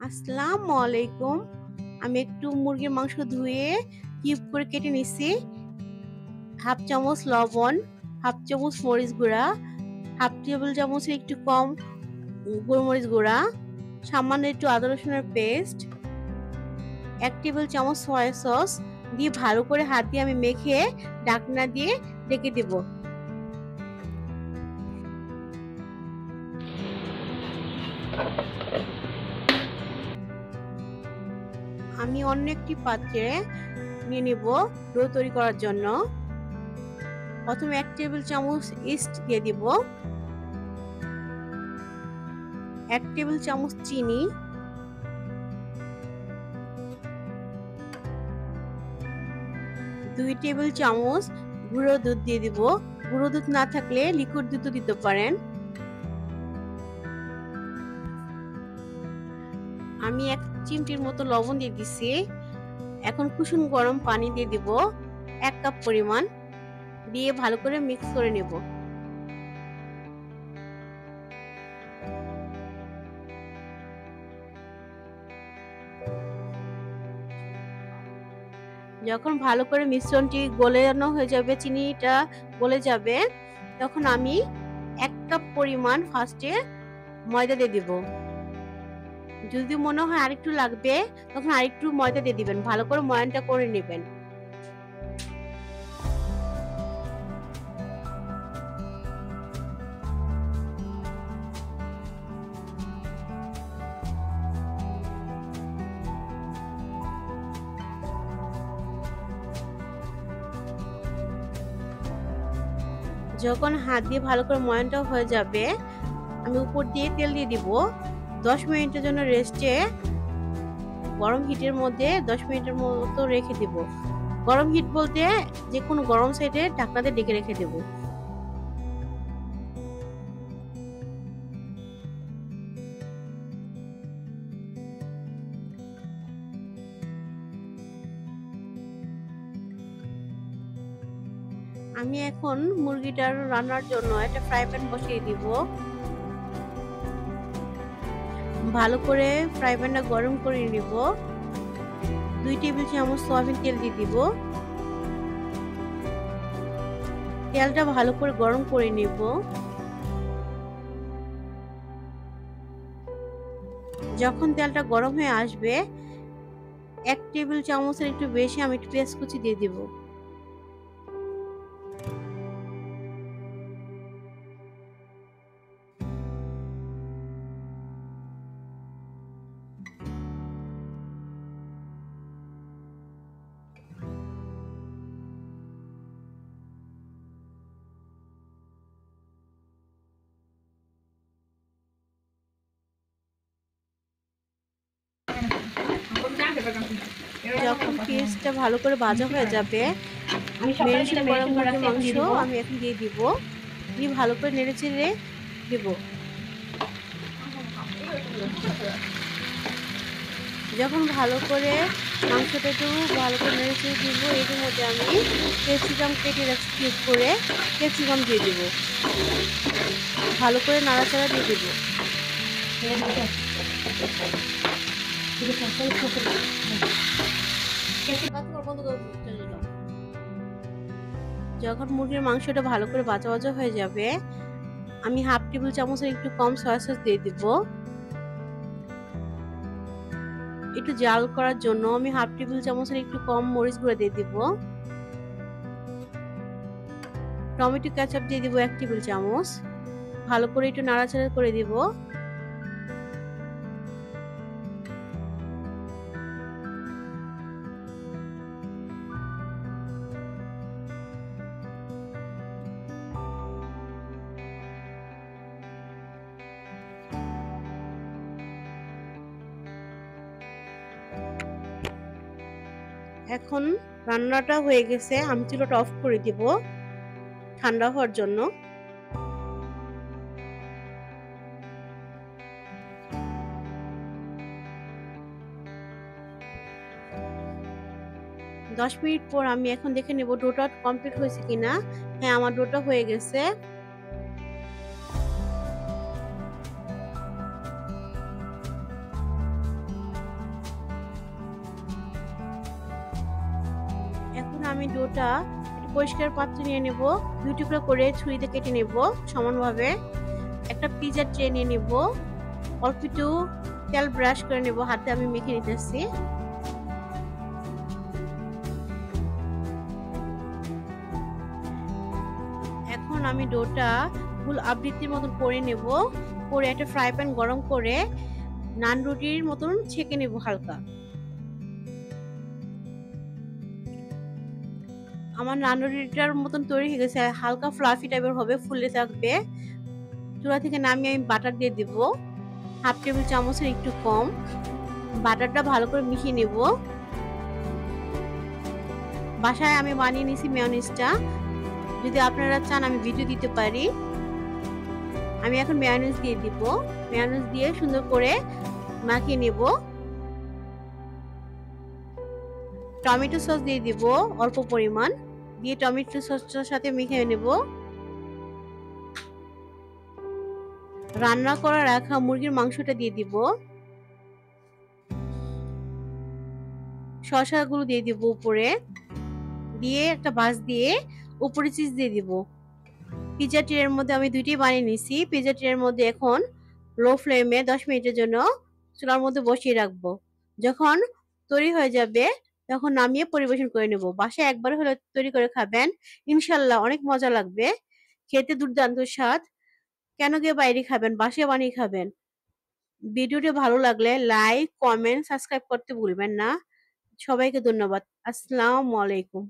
আসসালামু আলাইকুম। আমি একটু মুরগির মাংস ধুয়ে কিউব করে কেটে নিচ্ছি। হাফ চামচ লবণ, হাফ চামচ মরিচ গুঁড়া, হাফ টেবিল চামচের একটু কম গোলমরিচ গুঁড়া, সামান্য একটু আদা রসুনের পেস্ট, 1 টেবিল চামচ সয়া সস দিয়ে ভালো করে হাত দিয়ে আমি মেখে ঢাকনা দিয়ে ঢেকে দেব। আমি অন্য একটি পাত্রে নিয়ে নেব ডো তৈরি করার জন্য। প্রথমে 1 টেবিল চামচ ইস্ট দিয়ে দিব, 1 টেবিল চামচ চিনি, 2 টেবিল চামচ গুঁড়ো দুধ দিয়ে দিব। গুঁড়ো দুধ না থাকলে লিকুইড দুধও দিতে পারেন। আমি 1 চিমটির মতো লবণ দিয়ে দিছি। এখন কুসুম গরম পানি দিয়ে দিব 1 কাপ পরিমাণ, দিয়ে ভালো করে মিক্স করে নেব। যখন ভালো করে মিশ্রণটি গলানো হয়ে যাবে, চিনিটা গলে যাবে, তখন আমি 1 কাপ পরিমাণ ফার্স্টে ময়দা দিয়ে দিব। যদি মনে হয় আরেকটু লাগবে তখন আরেকটু ময়দা দিয়ে দিবেন। ভালো করে ময়ানটা করে নেবেন। যখন হাত দিয়ে ভালো করে ময়ানটা হয়ে যাবে, আমি উপর দিয়ে তেল দিয়ে দিব। 10 মিনিটের জন্য রেস্টে গরম হিটের মধ্যে 10 মিনিটের মতো রেখে দেব। গরম হিট বলতে যে কোনো গরম সাইডে ঢাকনাতে ঢেকে রেখে দেব। আমি এখন মুরগিটার রান্নার জন্য একটা ফ্রাই প্যান বসিয়ে দিব। ভালো করে ফ্রাই প্যানটা গরম করে নিব। 2 টেবিল চামচ সয়াবিন তেল দিয়ে দিব। তেলটা ভালো করে গরম করে নেব। যখন তেলটা গরম হয়ে আসবে, 1 টেবিল চামচের একটু বেশি আমি একটু পেঁয়াজ কুচি দিয়ে দিব। যখন পেঁয়াজটা ভালো করে ভাজা হয়ে যাবে, ম্যারিনেশন করা মুরগির মাংস আমি এখন দিয়ে দিব। দিয়ে ভালো করে নেড়ে চেড়ে দেব। যখন ভালো করে মাংসটা একটু ভালো করে নেড়ে চেড়ে দিব, এর মধ্যে আমি ক্যাপসিকাম কেটে রাখছি কিউব করে, ক্যাপসিকাম দিয়ে দেব। ভালো করে নাড়াচাড়া দিয়ে দেব। যখন মুরগির মাংসটা ভালো করে ভাজা ভাজা হয়ে যাবে, আমি হাফ টেবিল চামচের একটু কম সয়া সস দিয়ে দিব। একটু জাল করার জন্য আমি হাফ টেবিল চামচের একটু কম মরিচ গুঁড়া দিয়ে দিব। টমেটো কেচাপ দিয়ে দিব 1 টেবিল চামচ। ভালো করে একটু নাড়াচাড়া করে দিব। এখন রান্নাটা হয়ে গেছে, আমি চুলাটা অফ করে দিব ঠান্ডা হওয়ার জন্য। দশ মিনিট পর আমি এখন দেখে নেব ডোটা কমপ্লিট হয়েছে কিনা। হ্যাঁ, আমার ডোটা হয়ে গেছে। আমি ডোটা একটা পরিষ্কার পাত্রে নিয়ে নেব, 2 টুকরা করে ছুরিতে কেটে নেব সমানভাবে। একটা পিজ্জা ট্রে নিয়ে নেব, অল্প একটু তেল ব্রাশ করে নেব, হাতে আমি মেখে নিতেছি। এখন আমি ডোটা ফুল আকৃতির মতন করে নেব, করে একটা ফ্রাই প্যান গরম করে নান রুটির মতন ছেঁকে নেব হালকা। আমার নান রুটিটার মতন তৈরি হয়ে গেছে, হালকা ফ্লাফি টাইপের হবে, ফুলে থাকবে। চুলা থেকে নামিয়ে আমি বাটার দিয়ে দিব, 1/2 টেবিল চামচের একটু কম। বাটারটা ভালো করে মিশিয়ে নেব। বাসায় আমি বানিয়ে নিছি মেয়োনিজটা, যদি আপনারা চান আমি ভিডিও দিতে পারি। আমি এখন মেয়োনিজ দিয়ে দিব, মেয়োনিজ দিয়ে সুন্দর করে মাখিয়ে নেব। টমেটো সস দিয়ে দিব অল্প পরিমাণ, দিয়ে টমেটো সসটার সাথে মিশিয়ে নেব। রান্না করা রাখা মুরগির মাংসটা দিয়ে দিব, শসাগুলো দিয়ে দিব উপরে, দিয়ে একটা ভাঁজ দিয়ে উপরে চিজ দিয়ে দিব। পিজ্জা ট্রের মধ্যে আমি 2টি বানিয়ে নিছি। পিজ্জা ট্রের মধ্যে এখন লো ফ্লেমে 10 মিনিটের জন্য চুলার মধ্যে বসিয়ে রাখবো। যখন তৈরি হয়ে যাবে তখন নামিয়ে পরিবেশন করে নেব। বাসায় একবার হলে তৈরি করে খাবেন, ইনশাল্লাহ অনেক মজা লাগবে, খেতে দুর্দান্ত স্বাদ। কেন গিয়ে বাইরে খাবেন, বাসায় বানিয়ে খাবেন। ভিডিওটি ভালো লাগলে লাইক, কমেন্ট, সাবস্ক্রাইব করতে ভুলবেন না। সবাইকে ধন্যবাদ। আসসালামু আলাইকুম।